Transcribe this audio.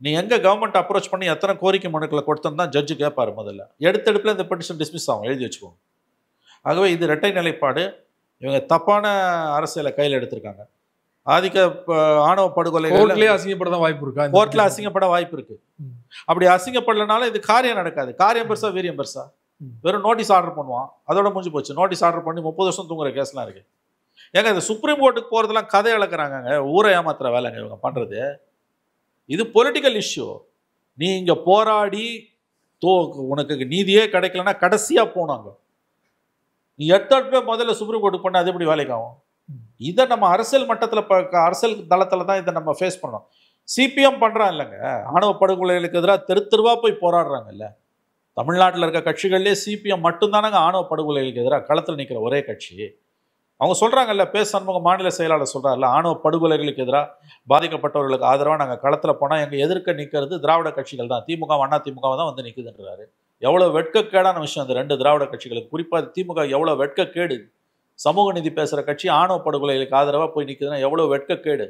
நீ எங்கே government approach பண்ணி எத்தனை கோரிக்கை மனுக்களை கொடுத்தோன்னு தான் ஜட்ஜு கேட்பார். முதல்ல எடுத்தெடுப்பில் இந்த பெட்டிஷன் டிஸ்மிஸ் ஆகும், எழுதி வச்சுக்கோங்க. ஆகவே இது இரட்டை நிலைப்பாடு. இவங்க தப்பான அரசியலை கையில் எடுத்திருக்காங்க. ஆதிக்க ஆணவ படுகொலை கோர்ட்லேயே அசிங்கப்பட தான் வாய்ப்பு இருக்கா? கோர்ட்டில் அசிங்கப்பட வாய்ப்பு இருக்கு. அப்படி அசிங்கப்படலனாலும் இது காரியம் நடக்காது. காரியம் பெருசா வீரியம் பெருசா? வெறும் நோட்டீஸ் ஆர்டர் பண்ணுவான், அதோட முடிஞ்சு போச்சு. நோட்டீஸ் ஆர்டர் பண்ணி 30 வருஷம் தூங்குற கேஸ்லாம் இருக்கு. ஏங்க இது சுப்ரீம் கோர்ட்டுக்கு போகிறதுலாம் கதை இழக்கிறாங்க. ஊரை ஏமாத்துற வேலைங்க இவங்க பண்ணுறது. இது பொலிட்டிக்கல் இஷ்யூ. நீ இங்கே போராடி உனக்கு நீதியே கிடைக்கலன்னா கடைசியாக போனாங்க. நீ எடுத்த முதல்ல சுப்ரீம் கோர்ட்டுக்கு பண்ண அது எப்படி வேலைக்கு ஆகும்? இதை நம்ம அரசியல் மட்டத்தில் அரசியல் தளத்தில் தான் இதை நம்ம ஃபேஸ் பண்ணோம். சிபிஎம் பண்ணுறான் இல்லைங்க, ஆணவ படுகொலைகளுக்கு எதிராக தெருவா போய் போராடுறாங்கல்ல. தமிழ்நாட்டில் இருக்க கட்சிகள்லேயே சிபிஎம் மட்டும்தானங்க ஆணவ படுகொலைகளுக்கு எதிராக களத்தில் நிற்கிற ஒரே கட்சி. அவங்க சொல்கிறாங்கல்ல, சண்முகம் மாநில செயலாளர் சொல்கிறார்ல, ஆணவ படுகொலைகளுக்கு எதிராக பாதிக்கப்பட்டவர்களுக்கு ஆதரவாக நாங்கள் களத்தில் போனால் எங்கள் எதிர்க்க நிற்கிறது திராவிட கட்சிகள் தான், திமுக அண்ணா திமுக தான் வந்து நிற்குதுன்றாரு. எவ்வளோ வெட்கக்கேடான விஷயம் அந்த ரெண்டு திராவிட கட்சிகளுக்கு. குறிப்பாக திமுக எவ்வளோ வெட்கக்கேடு. சமூக நீதி பேசுகிற கட்சி ஆணவ படுகொலைகளுக்கு ஆதரவாக போய் நிற்குதுன்னா எவ்வளோ வெட்கக்கேடு.